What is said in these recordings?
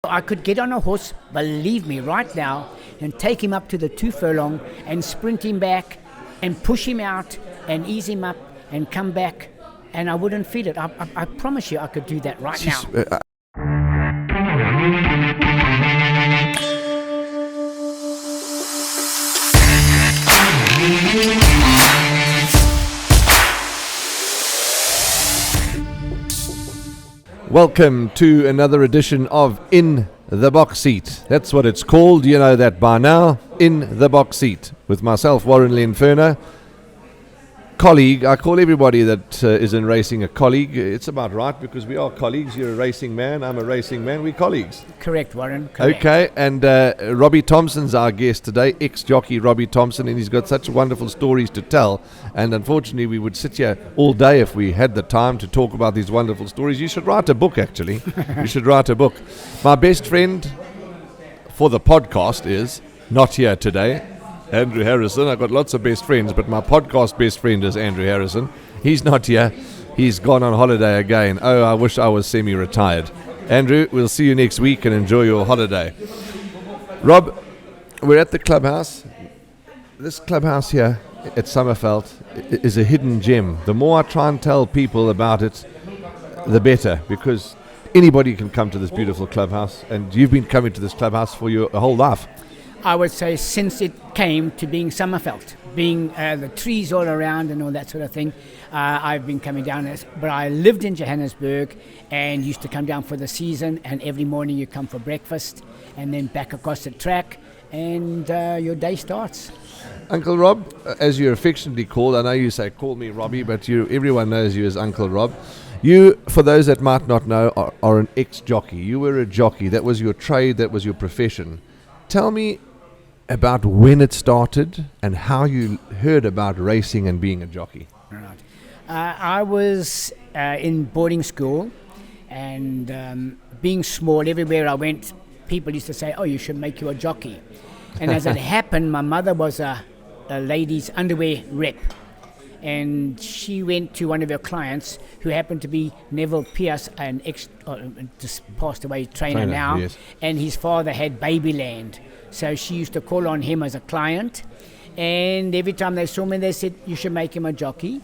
I could get on a horse, believe me, right now, and take him up to the 2 furlong and sprint him back and push him out and ease him up and come back, and I wouldn't feel it. I promise you I could do that right now. Welcome to another edition of In the Box Seat. That's what it's called, you know that by now. In the Box Seat with myself, Warren Linferno. Colleague, I call everybody that is in racing a colleague. It's about right because we are colleagues. You're a racing man, I'm a racing man, we're colleagues. Correct, Warren. Correct. Okay, and Robbie Thompson's our guest today, ex-jockey Robbie Thompson, and he's got such wonderful stories to tell. And unfortunately, we would sit here all day if we had the time to talk about these wonderful stories. You should write a book, actually. You should write a book. My best friend for the podcast is not here today, Andrew Harrison. I've got lots of best friends, but my podcast best friend is Andrew Harrison. He's not here. He's gone on holiday again. Oh, I wish I was semi-retired. Andrew, we'll see you next week and enjoy your holiday. Rob, we're at the clubhouse. This clubhouse here at Summerveld is a hidden gem. The more I try and tell people about it, the better, because anybody can come to this beautiful clubhouse, and you've been coming to this clubhouse for your whole life. I would say since it came to being Summerveld, being the trees all around and all that sort of thing, I've been coming down. But I lived in Johannesburg and used to come down for the season, and every morning you come for breakfast and then back across the track and your day starts. Uncle Rob, as you're affectionately called, I know you say call me Robbie, but everyone knows you as Uncle Rob. You, for those that might not know, are an ex-jockey. You were a jockey. That was your trade, that was your profession. Tell me about when it started and how you heard about racing and being a jockey. Right. I was in boarding school, and being small, everywhere I went, people used to say, oh, you should make you a jockey. And as it happened, my mother was a ladies' underwear rep. And she went to one of her clients who happened to be Neville Pierce, an just passed away trainer now, yes. And his father had Babyland. So she used to call on him as a client, and every time they saw me, they said, you should make him a jockey.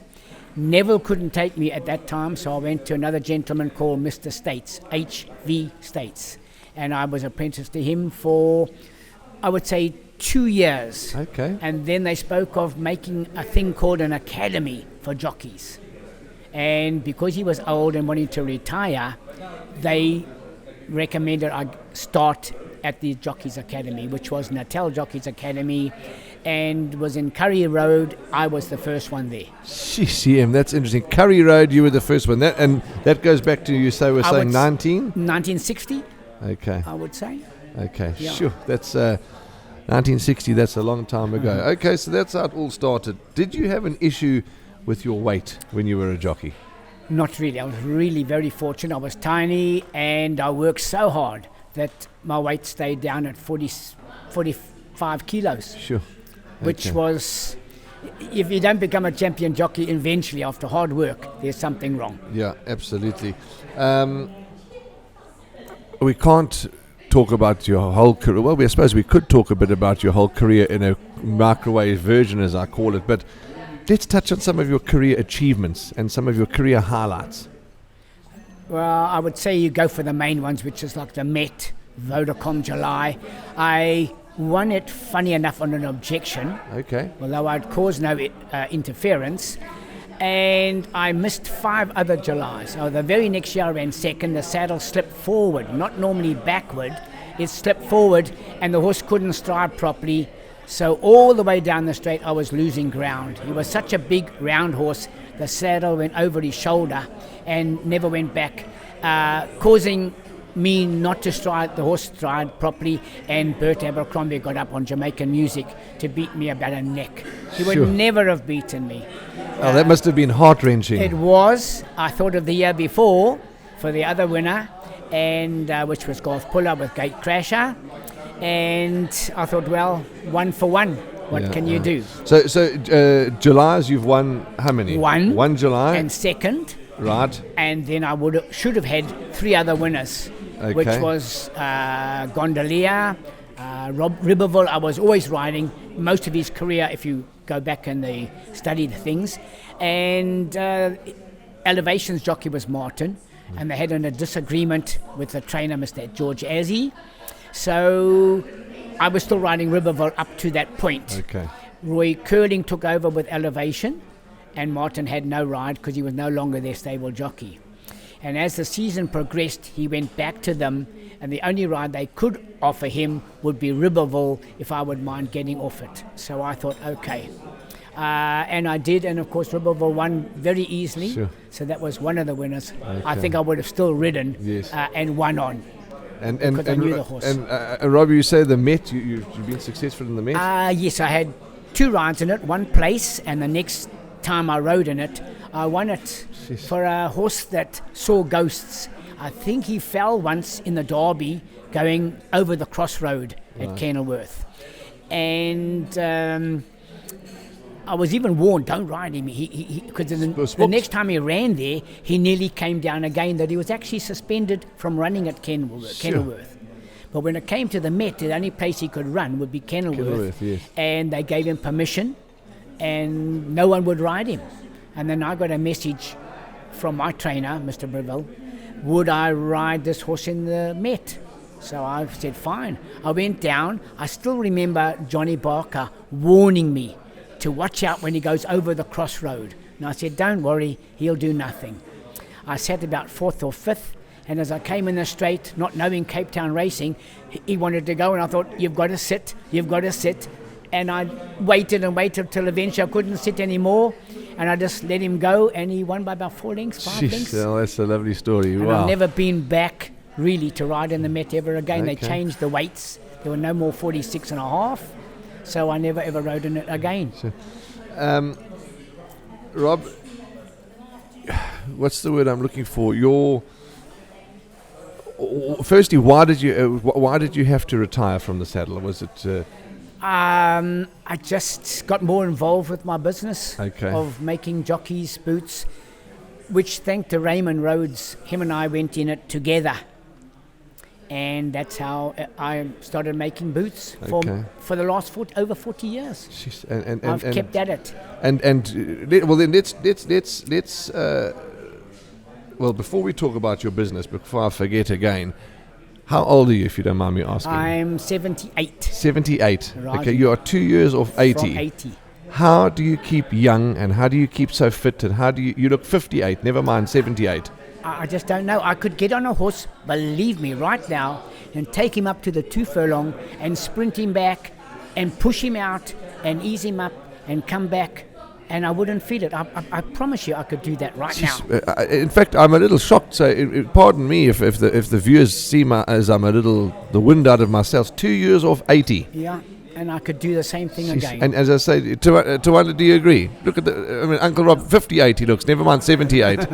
Neville couldn't take me at that time, so I went to another gentleman called Mr. States, H.V. States, and I was apprenticed to him for, I would say, 2 years. Okay. And then they spoke of making a thing called an academy for jockeys. And because he was old and wanting to retire, they recommended I start at the Jockeys Academy, which was Natal Jockeys Academy, and was in Curry Road. I was the first one there. CCM, that's interesting. Curry Road, you were the first one. That goes back to, you say, we're saying 1960. Okay. I would say. Okay, Yeah. Sure. That's 1960, that's a long time ago. Mm-hmm. Okay, so that's how it all started. Did you have an issue with your weight when you were a jockey? Not really. I was really very fortunate. I was tiny, and I worked so hard that my weight stayed down at 45 kilos. Sure. Which Okay. was, if you don't become a champion jockey eventually after hard work, there's something wrong. Yeah, absolutely. We can't talk about your whole career. Well, I suppose we could talk a bit about your whole career in a microwave version, as I call it, but let's touch on some of your career achievements and some of your career highlights. Well, I would say you go for the main ones, which is like the Met, Vodacom July. I won it, funny enough, on an objection, Okay. although I'd caused no interference. And I missed 5 other Julys. So the very next year I ran second. The saddle slipped forward, not normally backward. It slipped forward, and the horse couldn't stride properly. So all the way down the straight, I was losing ground. He was such a big, round horse. The saddle went over his shoulder and never went back, causing me not to stride, the horse stride properly, and Bert Abercrombie got up on Jamaican Music to beat me about a neck. He Sure. would never have beaten me. Oh, that must have been heart-wrenching. It was. I thought of the year before for the other winner, and which was Golf Puller with Gate Crasher, and I thought, well, 1 for 1. What can you do? So July's, you've won how many? One July. and second, Right. and then I should have had 3 other winners. which Okay. was Gondolier. Riberville, I was always riding most of his career, if you go back and they study the things. And Elevation's jockey was Martin, and they had a disagreement with the trainer, Mr. George Azzi. So I was still riding Riberville up to that point. Okay. Roy Curling took over with Elevation, and Martin had no ride because he was no longer their stable jockey. And as the season progressed, he went back to them, and the only ride they could offer him would be Riberville if I would mind getting off it. So I thought, okay. And I did, and of course Riberville won very easily. Sure. So that was one of the winners. I Okay. think I would have still ridden Yes. and won on. And Because I knew the horse. And Robbie, you say the Met. You've been successful in the Met. Yes, I had 2 rides in it, 1 place, and the next time I rode in it, I won it Jeez. for a horse that saw ghosts. I think he fell once in the Derby going over the crossroad at Kenilworth. And I was even warned, don't ride him, because the next time he ran there, he nearly came down again, that he was actually suspended from running at Kenilworth. But when it came to the Met, the only place he could run would be Kenilworth. Yes. And they gave him permission, and no one would ride him. And then I got a message from my trainer, Mr. Breville, would I ride this horse in the Met? So I said, fine. I went down. I still remember Johnny Barker warning me to watch out when he goes over the crossroad. And I said, don't worry, he'll do nothing. I sat about 4th or 5th, and as I came in the straight, not knowing Cape Town racing, he wanted to go, and I thought, you've got to sit. And I waited till eventually I couldn't sit anymore, and I just let him go, and he won by about 4 lengths, 5 lengths. Oh, that's a lovely story. And Wow. I've never been back really to ride in the Met ever again. They Okay. changed the weights. There were no more 46 and a half, so I never ever rode in it again. Rob, what's the word I'm looking for? Firstly, why did you have to retire from the saddle? Was it? I just got more involved with my business Okay. of making jockeys boots, which thanks to Raymond Rhodes, him and I went in it together. And that's how I started making boots Okay. for the last over 40 years. Jeez, and I've kept at it. Well, then let's well, before we talk about your business, before I forget again, how old are you, if you don't mind me asking? I'm 78. 78. Right. Okay, you are 2 years off 80. From 80. How do you keep young, and how do you keep so fit, and how do you look 58, never mind 78? I just don't know. I could get on a horse, believe me, right now, and take him up to the 2 furlong and sprint him back and push him out and ease him up and come back, and I wouldn't feel it. I promise you I could do that right now. In fact, I'm a little shocked. So, pardon me if the viewers see as I'm a little the wind out of myself. 2 years off 80. Yeah, and I could do the same thing Jeez. again. And as I say, Tawanda, do you agree? Look at Uncle Rob, 58 he looks, never mind 78.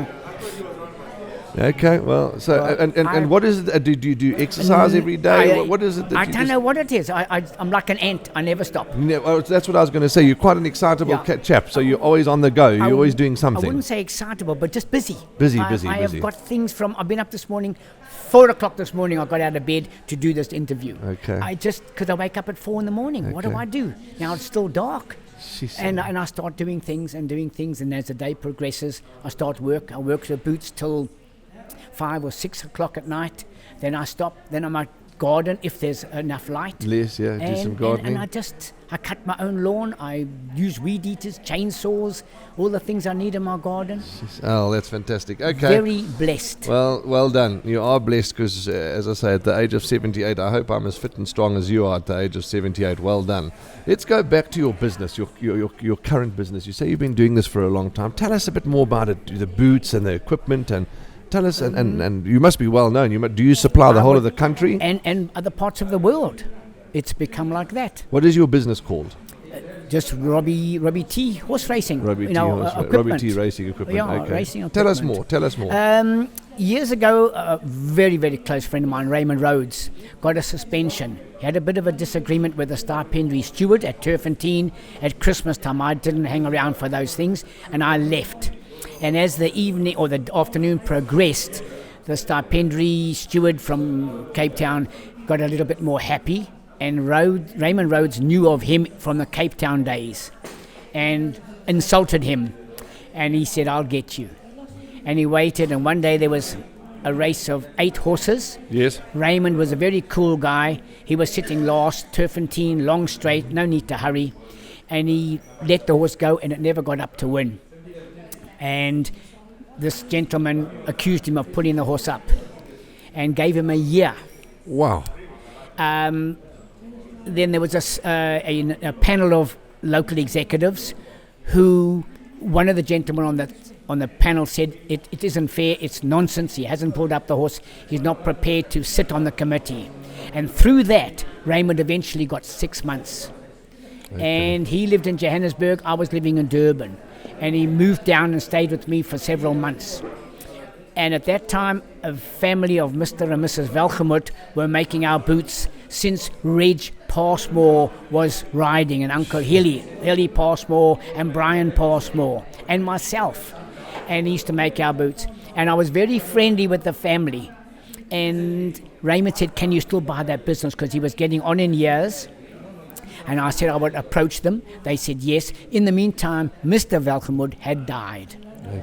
Okay, well, so and what is it? Do you do exercise every day? What is it that I you don't know what it is. I'm like an ant. I never stop. That's what I was going to say. You're quite an excitable chap, so you're always on the go. You're always doing something. I wouldn't say excitable, but just busy. Busy. I have got things I've been up this morning, 4 o'clock this morning, I got out of bed to do this interview. Okay. Because I wake up at 4 in the morning. What do I do? Now it's still dark. And I start doing things, and as the day progresses, I start work. I work the boots till 5 or 6 o'clock at night. Then I stop. Then I might garden if there's enough light. Do some gardening. And I cut my own lawn. I use weed eaters, chainsaws, all the things I need in my garden. Oh, that's fantastic. Okay. Very blessed. Well done. You are blessed because, as I say, at the age of 78, I hope I'm as fit and strong as you are at the age of 78. Well done. Let's go back to your business, your current business. You say you've been doing this for a long time. Tell us a bit more about it, the boots and the equipment, and tell us, and you must be well known. Do you supply the whole of the country? And other parts of the world. It's become like that. What is your business called? Just Robbie T horse racing. Robbie T racing equipment. Yeah, okay. racing equipment. Tell us more. Years ago, a very, very close friend of mine, Raymond Rhodes, got a suspension. He had a bit of a disagreement with a stipendiary steward at Turfentine at Christmas time. I didn't hang around for those things, and I left. And as the evening or the afternoon progressed, the stipendiary steward from Cape Town got a little bit more happy, and Raymond Rhodes knew of him from the Cape Town days and insulted him, and he said, I'll get you. And he waited, and one day there was a race of 8 horses. Yes. Raymond was a very cool guy. He was sitting last, turpentine, long straight, no need to hurry. And he let the horse go, and it never got up to win. And this gentleman accused him of putting the horse up and gave him a year. Wow. Then there was a panel of local executives who, one of the gentlemen on the panel said, it isn't fair, it's nonsense, he hasn't pulled up the horse, he's not prepared to sit on the committee. And through that, Raymond eventually got 6 months. Okay. And he lived in Johannesburg, I was living in Durban. And he moved down and stayed with me for several months. And at that time, a family of Mr. and Mrs. Velgemoot were making our boots since Reg Passmore was riding, and Uncle Hilly Passmore, and Brian Passmore, and myself. And he used to make our boots. And I was very friendly with the family. And Raymond said, can you still buy that business? Because he was getting on in years. And I said I would approach them. They said yes. In the meantime, Mr. Velgemoot had died.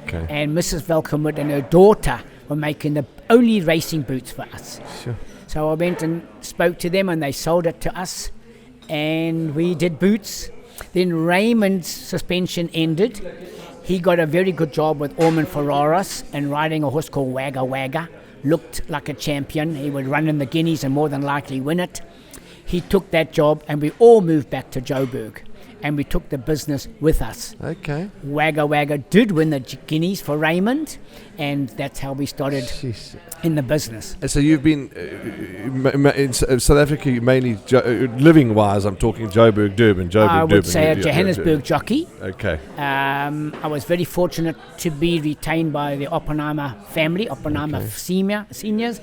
Okay. And Mrs. Velgemoot and her daughter were making the only racing boots for us. Sure. So I went and spoke to them, and they sold it to us. And we did boots. Then Raymond's suspension ended. He got a very good job with Ormond Ferraris and riding a horse called Wagga Wagga. Looked like a champion. He would run in the Guineas and more than likely win it. He took that job, and we all moved back to Joburg, and we took the business with us. Okay. Wagga Wagga did win the Guineas for Raymond, and that's how we started in the business. So you've been in South Africa mainly living-wise. I'm talking Joburg, Durban. I would say a Johannesburg jockey. Okay. I was very fortunate to be retained by the Oppenheimer family, Oppenheimer seniors.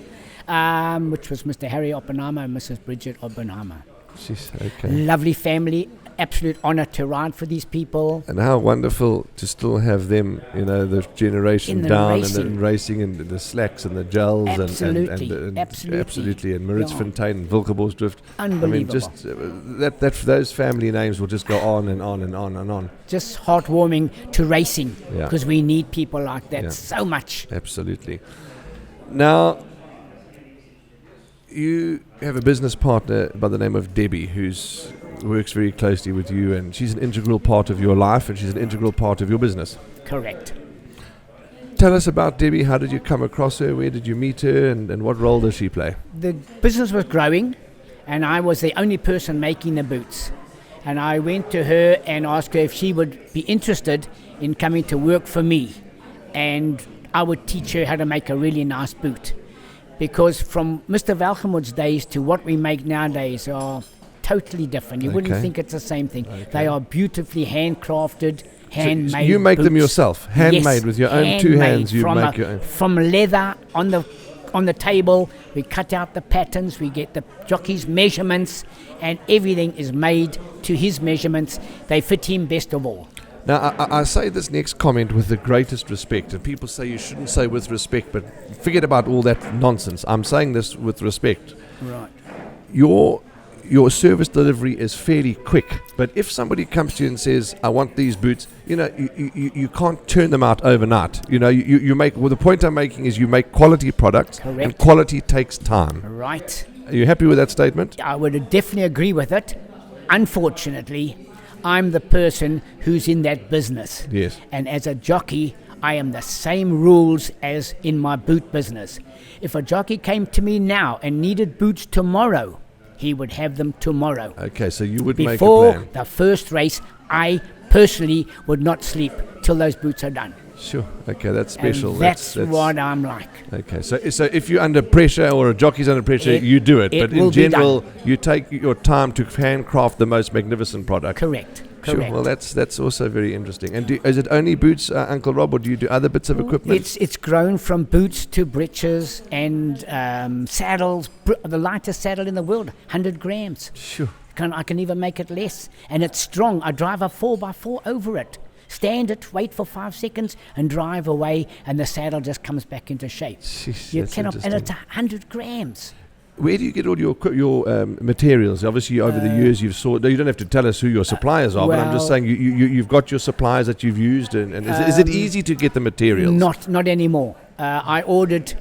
Which was Mr. Harry Oppenheimer and Mrs. Bridget Oppenheimer. Okay. Lovely family, absolute honor to ride for these people. And how wonderful to still have them, the generation down racing. and the racing and the slacks and the gels absolutely. Absolutely. And Maritzfontein and Wilgeborgsdrift. Unbelievable. I mean, just those family names will just go on and on and on and on. Just heartwarming to racing, because we need people like that so much. Absolutely. Now, you have a business partner by the name of Debbie who works very closely with you, and she's an integral part of your life, and she's an integral part of your business. Correct. Tell us about Debbie. How did you come across her? Where did you meet her? And what role does she play? The business was growing, and I was the only person making the boots. And I went to her and asked her if she would be interested in coming to work for me. And I would teach her how to make a really nice boot. Because from Mr. Velgemoot's days to what we make nowadays are totally different. You wouldn't think it's the same thing. Okay. They are beautifully handcrafted, handmade. So you make boots. Them yourself, handmade with your own 2 hands. You make your own. From leather on the table. We cut out the patterns. We get the jockey's measurements, and everything is made to his measurements. They fit him best of all. Now, I say this next comment with the greatest respect, and people say you shouldn't say with respect, but forget about all that nonsense. I'm saying this with respect. Right. Your service delivery is fairly quick, but if somebody comes to you and says, I want these boots, you can't turn them out overnight. You make, well, the point I'm making is you make quality products. Correct. And quality takes time. Right. Are you happy with that statement? I would definitely agree with it. Unfortunately, I'm the person who's in that business. Yes. And as a jockey, I am the same rules as in my boot business. If a jockey came to me now and needed boots tomorrow, he would have them tomorrow. Okay, so you would Before make a plan. the first race, I personally would not sleep till those boots are done. Sure. Okay, that's special. And that's what I'm like. Okay, so if you're under pressure or a jockey's under pressure, you do it. But in general, you take your time to handcraft the most magnificent product. Correct. Sure. Well, that's also very interesting. And is it only boots, Uncle Rob, or do you do other bits of equipment? It's grown from boots to breeches and saddles. The lightest saddle in the world, 100 grams. Sure. I can even make it less, and it's strong. I drive a 4x4 over it. stand it, wait for 5 seconds, and drive away, and the saddle just comes back into shape. Jeez, You that's cannot, and interesting. it's 100 grams. Where do you get all your materials? Obviously, over the years you've sought. You don't have to tell us who your suppliers are, but I'm just well- saying you've got your suppliers that you've used, and is it easy to get the materials? Not anymore. I ordered,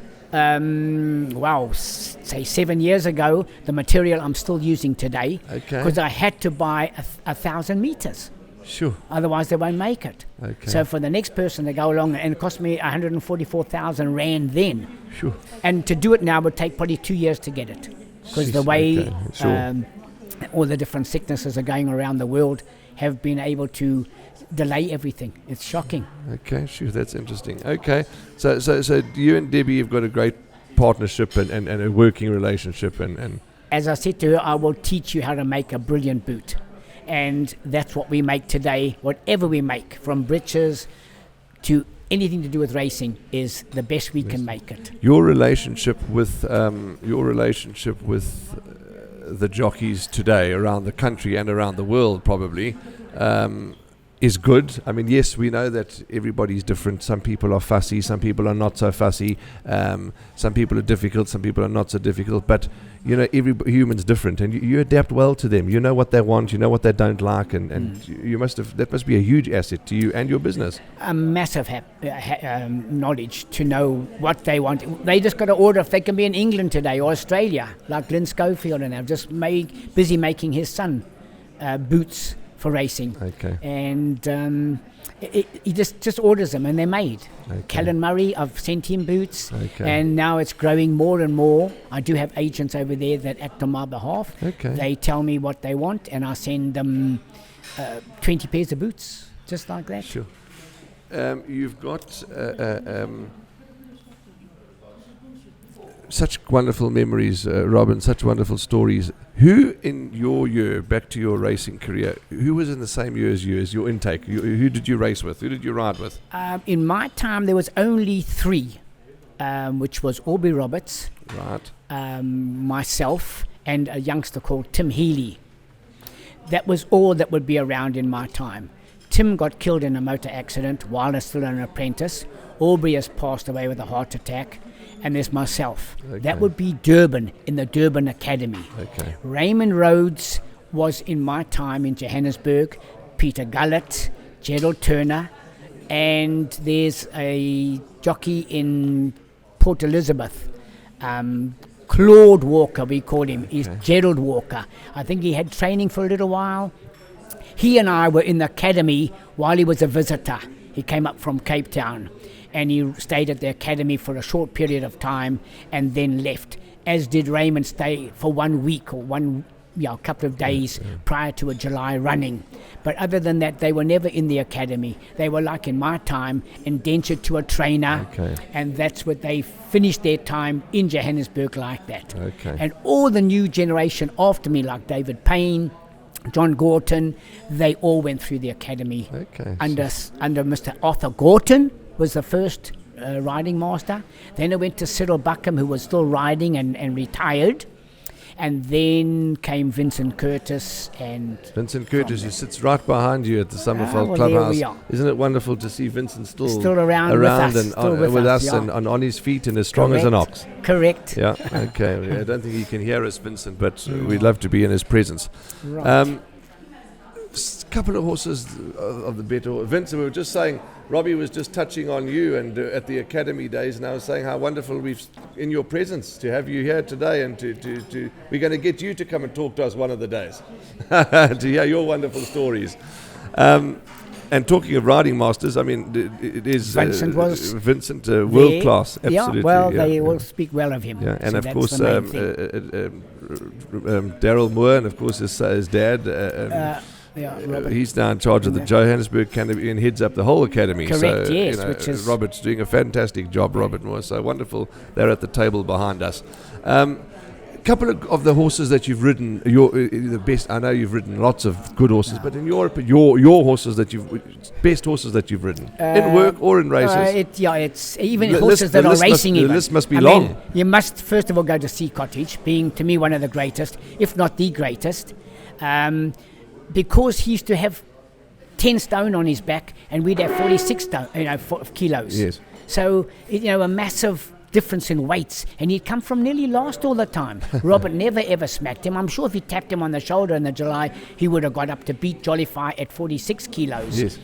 say 7 years ago, the material I'm still using today, Okay. because I had to buy 1,000 meters. Sure. Otherwise, they won't make it. Okay. So for the next person to go along, and it cost me 144,000 rand then. Sure. And to do it now would take probably 2 years to get it. Because the Jeez, way okay, sure. all the different sicknesses are going around the world have been able to delay everything. It's shocking. Okay, sure, that's interesting. Okay, so you and Debbie have got a great partnership and a working relationship, and As I said to her, I will teach you how to make a brilliant boot. And that's what we make today. Whatever we make, from breeches to anything to do with racing, is the best we can make it. your relationship with the jockeys today around the country and around the world probably is good. I mean, yes, we know that everybody's different. Some people are fussy, some people are not so fussy. Some people are difficult, some people are not so difficult. But you know, every human's different, and you adapt well to them. You know what they want, you know what they don't like, and you that must be a huge asset to you and your business. A massive knowledge to know what they want. They just got to order if they can be in England today or Australia, like Lynn Schofield, and I'm just busy making his son boots for racing. Okay. And he just orders them and they're made. Okay. Callan Murray, I've sent him boots, Okay. and now it's growing more and more. I do have agents over there that act on my behalf. Okay. They tell me what they want, and I send them 20 pairs of boots, just like that. Sure. You've got such wonderful memories, Robin, such wonderful stories. Who in your year, back to your racing career, who was in the same year as you, as your intake? Who did you race with? Who did you ride with? In my time, there was only 3, which was Aubrey Roberts, Right. myself, and a youngster called Tim Healy. That was all that would be around in my time. Tim got killed in a motor accident while he's still an apprentice. Aubrey has passed away with a heart attack. And there's myself. Okay. That would be Durban, in the Durban Academy. Okay. Raymond Rhodes was in my time in Johannesburg, Peter Gullett, Gerald Turner, and there's a jockey in Port Elizabeth, Claude Walker, we call him. He's Gerald Walker. I think he had training for a little while. He and I were in the academy while he was a visitor. He came up from Cape Town, and he stayed at the academy for a short period of time and then left, as did Raymond stay for 1 week or a couple of days prior to a July running. But other than that, they were never in the academy. They were, like in my time, indentured to a trainer, Okay. and that's what they finished their time in Johannesburg like that. Okay. And all the new generation after me, like David Payne, John Gorton, they all went through the academy Okay. under Mr. Arthur Gorton, was the first riding master. Then I went to Cyril Buckham, who was still riding and retired. And then came Vincent Curtis. And Vincent Curtis, he sits right behind you at the Summerfeld well, there Clubhouse. we are. Isn't it wonderful to see Vincent still around with us, and still with with us us, yeah. and on his feet and as strong as an ox? Correct. Yeah, okay. I don't think he can hear us, Vincent, but we'd love to be in his presence. Right. Couple of horses of the better. Vincent, we were just saying, Robbie was just touching on you and at the academy days, and I was saying how wonderful we've in your presence to have you here today, and to we're going to get you to come and talk to us one of the days to hear your wonderful stories. And talking of riding masters, I mean, it is Vincent was Vincent world class, absolutely. Yeah, well, they all speak well of him. Yeah, and so of that's course, the main thing. Daryl Moore, and of course his dad. Robert. He's now in charge of the Johannesburg Academy and heads up the whole academy. Correct, so, yes, which is Robert's doing a fantastic job, Robert Moore. So wonderful. They're at the table behind us. Couple of the horses that you've ridden, the best. I know you've ridden lots of good horses, but in your horses best horses that you've ridden in work or in races. It's even horses that are racing. The list must be long. Mean, you must first of all go to Sea Cottage, being to me one of the greatest, if not the greatest. Because he used to have 10 stone on his back, and we'd have 46 stone, kilos. Yes. So, a massive difference in weights, and he'd come from nearly last all the time. Robert never ever smacked him. I'm sure if he tapped him on the shoulder in the July, he would have got up to beat Jollify at 46 kilos. Yes.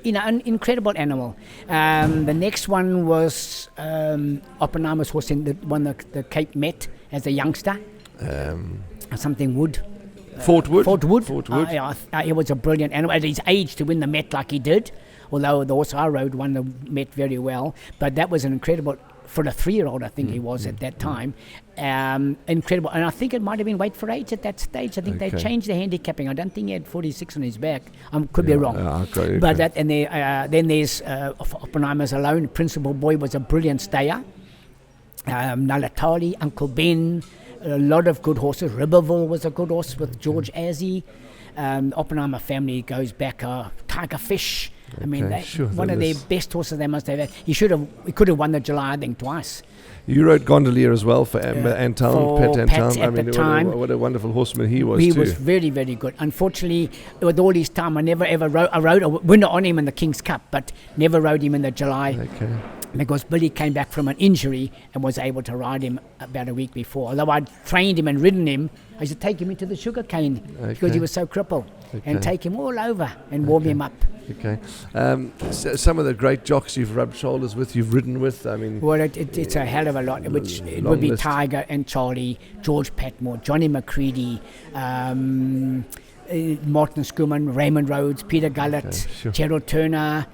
An incredible animal. The next one was Oppenheimer's horse, won the Cape Met as a youngster. Something Wood. Fort Wood. Fort Wood. Fort He was a brilliant animal at his age to win the Met like he did. Although the horse I rode won the Met very well, but that was an incredible. For a 3-year-old, I think he was at that time. Incredible. And I think it might have been weight for age at that stage. I think they changed the handicapping. I don't think he had 46 on his back. Could be wrong. But then there's Oppenheimer's Alone. Principal Boy was a brilliant stayer. Nalatali, Uncle Ben, a lot of good horses. Riberville was a good horse with George Azzi. Oppenheimer family goes back. Tiger Fish. I mean, one of their best horses they must have had. He could have won the July, I think, twice. You rode Gondolier as well for Anton, Pat Anton. I mean, the time. What a wonderful horseman he was. He too. was very, very good. Unfortunately, with all his time, I never ever rode a winner on him in the King's Cup, but never rode him in the July. Okay. Because Billy came back from an injury and was able to ride him about a week before. Although I'd trained him and ridden him, I used to take him into the sugar cane because he was so crippled and take him all over and warm him up. Okay. Some of the great jocks you've rubbed shoulders with, you've ridden with, I mean... Well, it's a hell of a lot, which it would be list. Tiger and Charlie, George Patmore, Johnny McCready, Martin Schumann, Raymond Rhodes, Peter Gullett, Gerald Turner,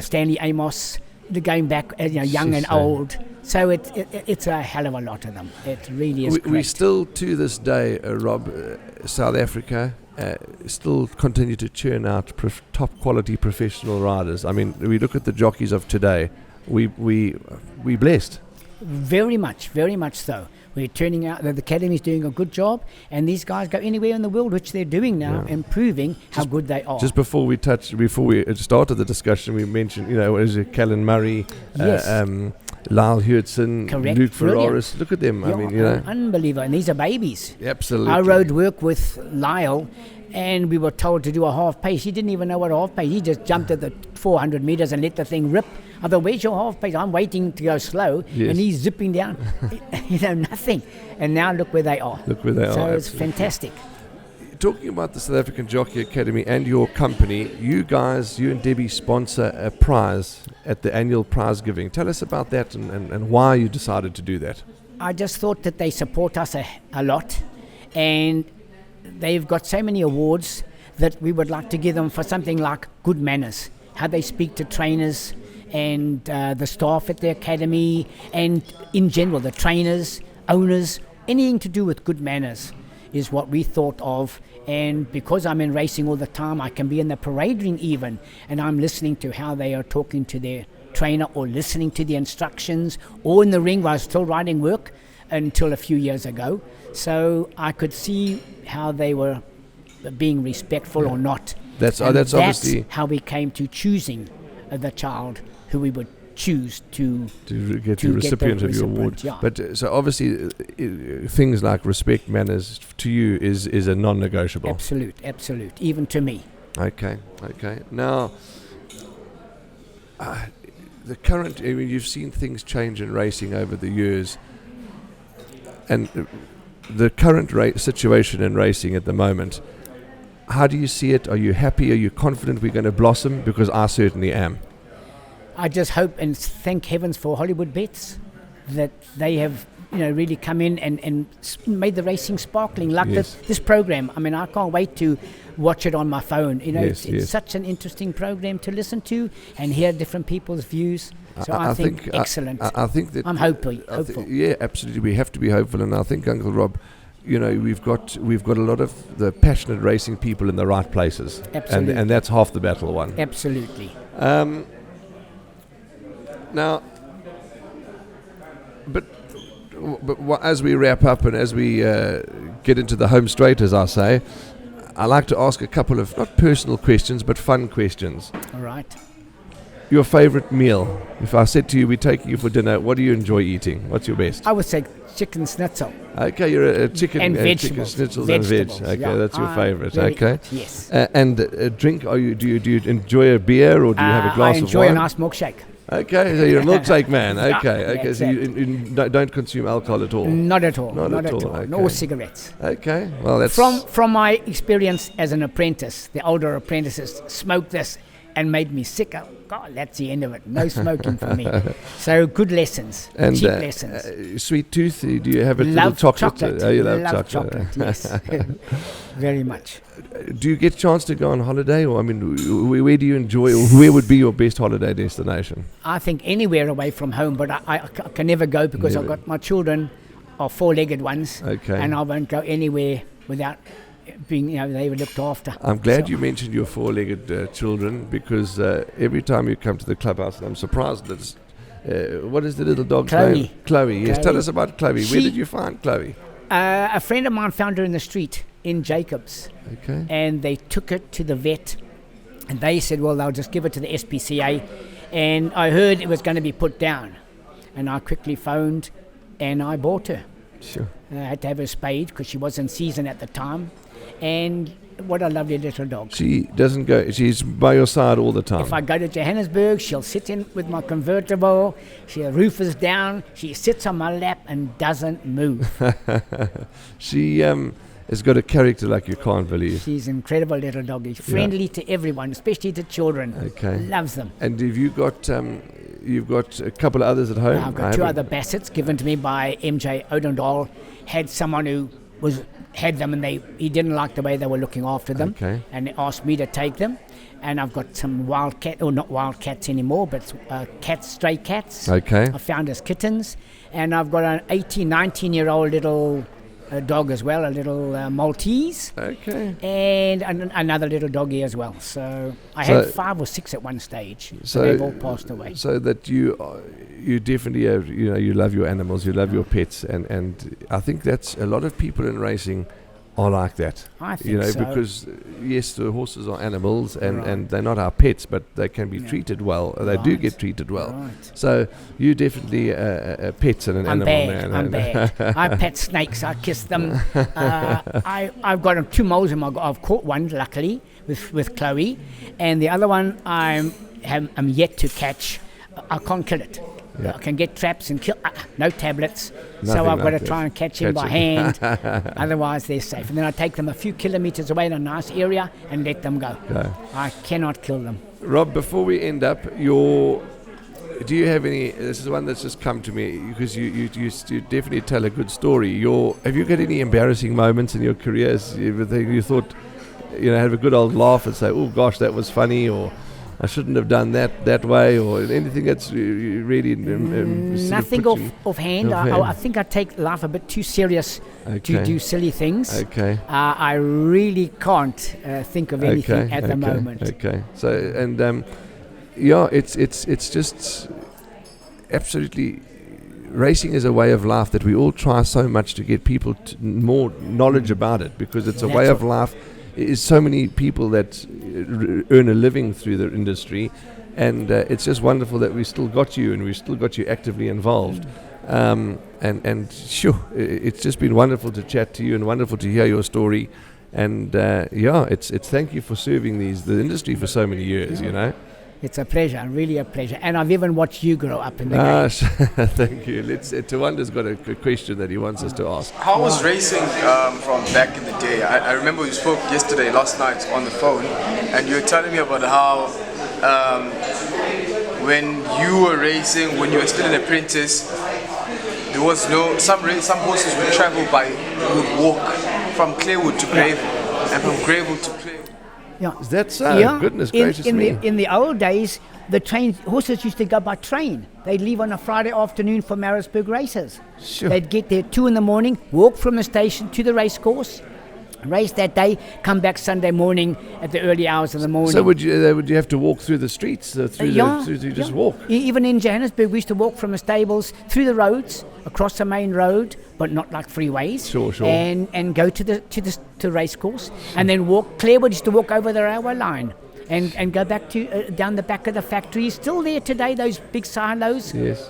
Stanley Amos, going back young and old. So it's a hell of a lot of them. It really is great. We still, to this day, Rob, South Africa, still continue to churn out top quality professional riders. I mean, we look at the jockeys of today, we blessed. Very much so. We're turning out that the academy's doing a good job, and these guys go anywhere in the world, which they're doing now, and proving how good they are. Just before we started the discussion, we mentioned, Callan Murray, Lyle Hurtson, Luke Ferraris. Look at them. I mean, unbelievable. And these are babies. Absolutely. I rode work with Lyle, and we were told to do a half pace. He didn't even know what a half pace. He just jumped at the 400 meters and let the thing rip. I thought, where's your half pace? I'm waiting to go slow, and he's zipping down. Nothing. And now look where they are. So it's fantastic. Talking about the South African Jockey Academy and your company, you and Debbie sponsor a prize at the annual prize giving. Tell us about that and why you decided to do that. I just thought that they support us a lot, and they've got so many awards that we would like to give them for something like good manners, how they speak to trainers and the staff at the academy, and in general the trainers, owners, anything to do with good manners is what we thought of. And because I'm in racing all the time, I can be in the parade ring even, and I'm listening to how they are talking to their trainer or listening to the instructions, or in the ring where I was still riding work until a few years ago. So I could see how they were being respectful or not. That's obviously how we came to choosing the child who we would choose to get the recipient of your award. Yeah. But so obviously things like respect, manners to you is a non-negotiable. Absolute, even to me. Okay. Now, the current, you've seen things change in racing over the years, and the current situation in racing at the moment, how do you see it? Are you happy? Are you confident we're going to blossom? Because I certainly am. I just hope and thank heavens for Hollywood Bets that they have really come in and made the racing sparkling like this program. I mean, I can't wait to watch it on my phone. It's such an interesting program to listen to and hear different people's views. So I think excellent. I think that I'm hopeful. Yeah, absolutely. We have to be hopeful, and I think, Uncle Rob, we've got a lot of the passionate racing people in the right places. Absolutely. And that's half the battle won. Absolutely. Now, but as we wrap up and as we get into the home straight, as I say, I like to ask a couple of not personal questions but fun questions. All right. your favorite meal? If I said to you, we're taking you for dinner, what do you enjoy eating? What's your best? I would say chicken schnitzel. Okay, you're a chicken And chicken vegetables. schnitzels and veg. Vegetables, Okay, yeah. that's your favorite. Very Okay, much, yes. and drink? Do you enjoy a beer or do you have a glass I of enjoy wine? a nice milkshake. Okay, so you're a milkshake man. Yeah, Okay. that's So it. you don't consume alcohol at all. Not at all. Not at all, okay. No cigarettes. Okay, well that's From my experience as an apprentice, the older apprentices smoked this and made me sick. Oh, God, that's the end of it. No smoking for me. So good lessons, and cheap lessons. sweet tooth. Do you have a little Love chocolate? Oh, you love chocolate. Yes, very much. Do you get a chance to go on holiday, or I mean, where do you enjoy, or where would be your best holiday destination? I think anywhere away from home, but I can never go because I've got my children are four-legged ones, Okay. and I won't go anywhere without being, they were looked after. I'm glad you mentioned your four-legged children, because every time you come to the clubhouse, and I'm surprised that what is the little dog's Chloe. name? Chloe. Yes, Chloe. tell us about Chloe. Where She- did you find Chloe? A friend of mine found her in the street in Jacobs, Okay. and they took it to the vet, and they said, well, they'll just give it to the SPCA, and I heard it was going to be put down, and I quickly phoned, and I bought her. Sure. I had to have her spayed because she was in season at the time, and what a lovely little dog. She doesn't go. She's by your side all the time. If I go to Johannesburg, she'll sit in with my convertible, her roof is down, she sits on my lap and doesn't move. She has got a character like you can't believe. She's an incredible little doggy, friendly to everyone, especially to children. Okay. Loves them. And have you got you've got a couple of others at home? I've got two other Bassets given to me by MJ Odendahl. Had someone who had them, and he didn't like the way they were looking after them, Okay. and asked me to take them. And I've got some not wild cats anymore, but stray cats. Okay. I found as kittens, and I've got an 18, 19-year-old little dog as well, a little Maltese, Okay. and another little doggy as well. So I had 5 or 6 at one stage. So they've all passed away. So that you definitely have, you love your animals, you love your pets, and I think that's a lot of people in racing are like that. I think so. Because yes, the horses are animals, and, Right. and they're not our pets, but they can be Yeah. treated well. They do Right. get treated well. Right. So you definitely a pets and an I'm animal bad. man. I'm bad. I pet snakes. I kiss them. I've got 2 moles in my. I've caught one, luckily, with Chloe, and the other one I'm yet to catch. I can't kill it. Yeah. I can get traps and kill. No tablets, so Nothing I've got like to try this. and catch him Catch by him. hand. Otherwise, they're safe. And then I take them a few kilometers away in a nice area and let them go. Okay. I cannot kill them. Rob, before we end up, do you have any? This is one that's just come to me, because you definitely tell a good story. Have you got any embarrassing moments in your careers? You thought, have a good old laugh and say, "Oh gosh, that was funny," or "I shouldn't have done that way," or anything that's really Nothing offhand. I think I take life a bit too serious to do silly things. Okay. I really can't think of anything at the moment. Okay. So it's just absolutely. Racing is a way of life that we all try so much to get people more knowledge about it, because it's a way of life. Is so many people that earn a living through the industry, and it's just wonderful that we still got you, and we still got you actively involved. And sure, it's just been wonderful to chat to you, and wonderful to hear your story. And it's thank you for serving the industry for so many years. It's a pleasure, really a pleasure. And I've even watched you grow up in the game. Thank you. Tawanda's got a question that he wants us to ask. How was racing from back in the day? I remember we spoke last night on the phone, and you were telling me about how when you were racing, when you were still an apprentice, there was some horses would walk from Clearwood to Greyville, and from Greyville to Clearwood. Yeah. Is that so? Goodness gracious me. In the old days, horses used to go by train. They'd leave on a Friday afternoon for Maritzburg races. Sure. They'd get there 2 a.m, walk from the station to the race course, race that day, come back Sunday morning at the early hours of the morning. So would you have to walk through the streets? Just walk? Even in Johannesburg, we used to walk from the stables through the roads, across the main road, but not like freeways. Sure. And go to the race course, and then walk. Clearwood used to walk over the railway line, and go back to down the back of the factory. Still there today, those big silos. Yes.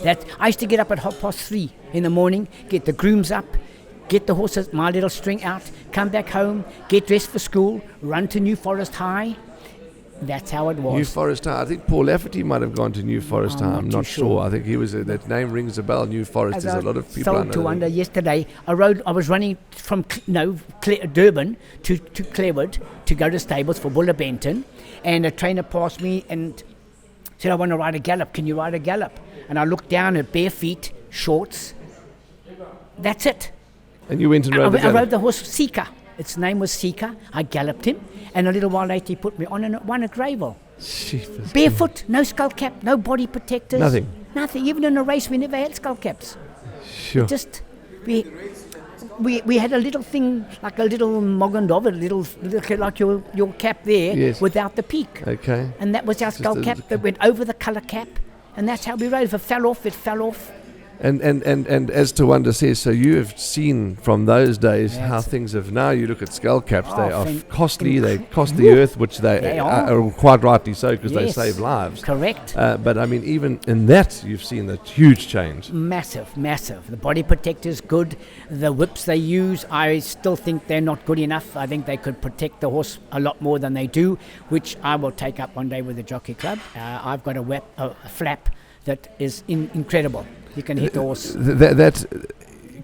That I used to get up at 3:30 in the morning, get the grooms up, get the horses, my little string out, come back home, get dressed for school, run to New Forest High. That's how it was. New Forest High. I think Paul Lafferty might have gone to New Forest High. I'm not sure. I think he was. That name rings a bell. New Forest. There's a lot of people. Sold to Wonder yesterday. I was running from Durban to Clarewood to go to stables for Buller Benton, and a trainer passed me and said, "I want to ride a gallop. Can you ride a gallop?" And I looked down at bare feet, shorts. That's it. And you went and rode the I rode the horse Seeker. Its name was Seeker. I galloped him, and a little while later he put me on and it won at Greyville. Barefoot, no skull cap, no body protectors. Nothing. Even in a race, we never had skull caps. Sure. Just we had a little thing like a little Mogondov, a little like your cap there, without the peak. Okay. And that was our skull cap that went over the colour cap, and that's how we rode. If it fell off, it fell off. And as Tawanda says, so you have seen from those days how things have now. You look at skull caps; they are costly. They cost the earth, which they are quite rightly so because they save lives. Correct. But I mean, even in that, you've seen a huge change. Massive. The body protector's good. The whips they use, I still think they're not good enough. I think they could protect the horse a lot more than they do, which I will take up one day with the Jockey Club. I've got a flap that is incredible. You can hit the horse. That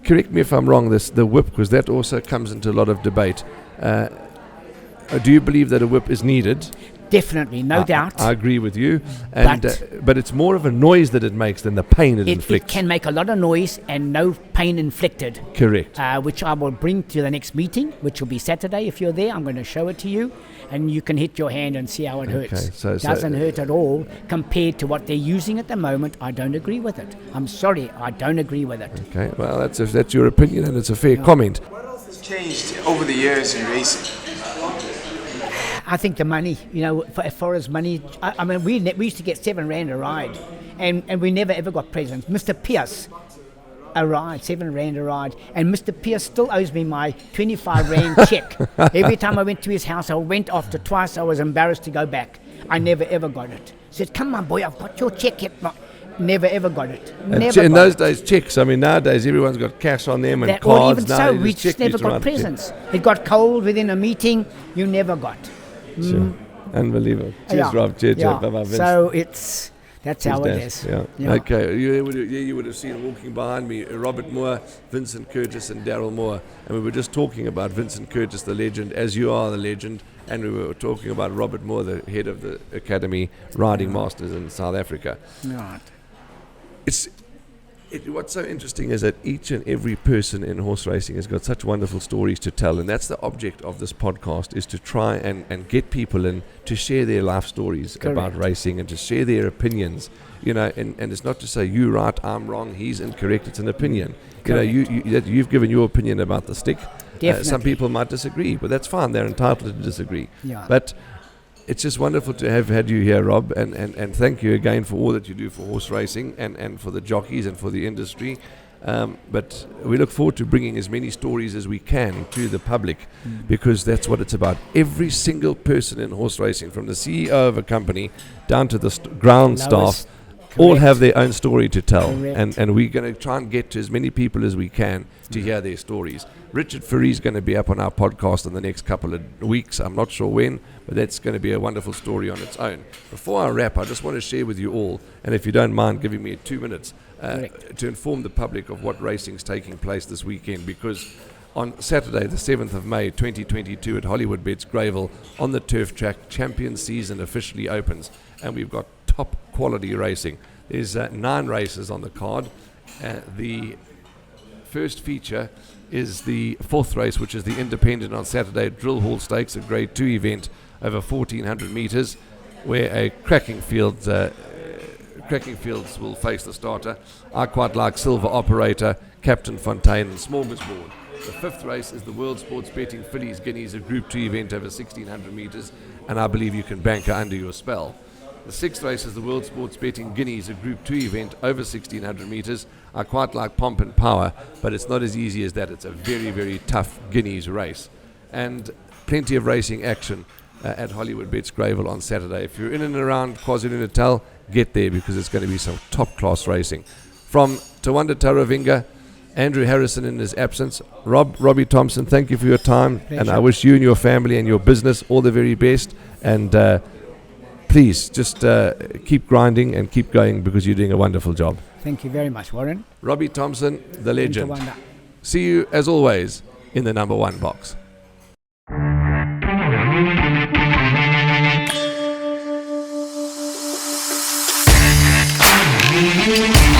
correct me if I'm wrong. The whip, because that also comes into a lot of debate. Do you believe that a whip is needed? Definitely, no doubt. I agree with you. But it's more of a noise that it makes than the pain it inflicts. It can make a lot of noise and no pain inflicted. Correct. Which I will bring to the next meeting, which will be Saturday. If you're there, I'm going to show it to you. And you can hit your hand and see how it hurts. So doesn't hurt at all compared to what they're using at the moment. I don't agree with it. I'm sorry, I don't agree with it. Okay, well, that's your opinion, and it's a fair comment. What else has changed over the years in racing? I think the money, as far as money, I mean, we used to get R7 a ride, and we never ever got presents. Mr. Pierce, a ride, R7 a ride, and Mr. Pierce still owes me my 25 Rand check. Every time I went to his house, I went after twice. I was embarrassed to go back. I never ever got it. He said, "Come on, boy, I've got your check." Never ever got it. In those days, checks. I mean, nowadays everyone's got cash on them and cards. Or even so, we just never got presents. It got cold within a meeting. You never got. Sure. Unbelievable. Cheers, Rob. Cheers, Bye-bye, Vince. So that's how it is. Yeah. Okay. You would have seen walking behind me Robert Moore, Vincent Curtis, and Daryl Moore, and we were just talking about Vincent Curtis, the legend, as you are the legend, and we were talking about Robert Moore, the head of the Academy Riding Masters in South Africa. Right. What's so interesting is that each and every person in horse racing has got such wonderful stories to tell, and that's the object of this podcast, is to try and get people in to share their life stories about racing and to share their opinions, and it's not to say you right, I'm wrong, he's incorrect. It's an opinion. You've given your opinion about the stick. Some people might disagree, but that's fine. They're entitled to disagree. But it's just wonderful to have had you here, Rob, and thank you again for all that you do for horse racing and for the jockeys and for the industry. But we look forward to bringing as many stories as we can to the public, because that's what it's about. Every single person in horse racing, from the CEO of a company down to the ground staff, all have their own story to tell, and we're going to try and get to as many people as we can to hear their stories. Richard Furry is going to be up on our podcast in the next couple of weeks. I'm not sure when, but that's going to be a wonderful story on its own. Before I wrap, I just want to share with you all, and if you don't mind giving me 2 minutes, to inform the public of what racing is taking place this weekend, because on Saturday, the 7th of May, 2022, at Hollywood Bets Greyville, on the turf track, champion season officially opens, and we've got top quality racing. There's 9 races on the card. The first feature is the 4th race, which is the Independent on Saturday, Drill Hall Stakes, a Grade 2 event over 1,400 metres, where a cracking fields will face the starter. I quite like Silver Operator, Captain Fontaine, and Smorgasbord. The 5th race is the World Sports Betting Fillies Guineas, a Group 2 event over 1,600 metres, and I believe you can bank her under your spell. The 6th race is the World Sports Betting Guineas, a Group 2 event over 1,600 metres. I quite like Pomp and Power, but it's not as easy as that. It's a very, very tough Guineas race. And plenty of racing action at Hollywood Bets Greyville on Saturday. If you're in and around KwaZulu-Natal, get there because it's going to be some top-class racing. From Tawanda Taravinga, Andrew Harrison in his absence, Robbie Thompson, thank you for your time. Pleasure. And I wish you and your family and your business all the very best. And please just keep grinding and keep going because you're doing a wonderful job. Thank you very much, Warren. Robbie Thompson, the legend. Tawanda. See you, as always, in the number 1 box. Bygone.